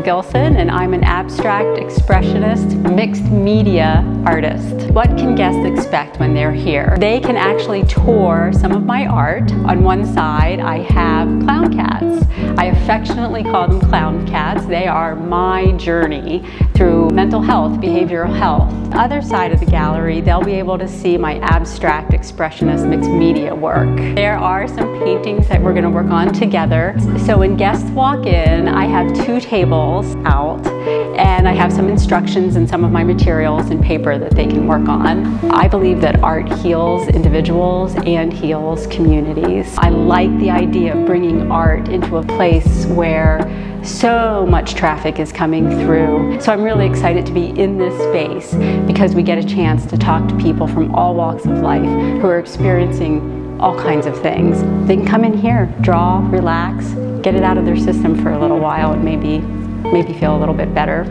Crystal Gilson, and I'm an abstract expressionist mixed media artist. What can guests expect when they're here? They can actually tour some of my art. On one side, I have clown cats. I affectionately call them clown cats. They are my journey through mental health, behavioral health. Other side of the gallery, they'll be able to see my abstract expressionist mixed media work. There are some paintings that we're going to work on together. So when guests walk in, I have 2 tables out, and I have some instructions and some of my materials and paper that they can work on. I believe that art heals individuals and heals communities. I like the idea of bringing art into a place where so much traffic is coming through. So I'm really excited to be in this space because we get a chance to talk to people from all walks of life who are experiencing all kinds of things. They can come in here, draw, relax, get it out of their system for a little while, and maybe feel a little bit better.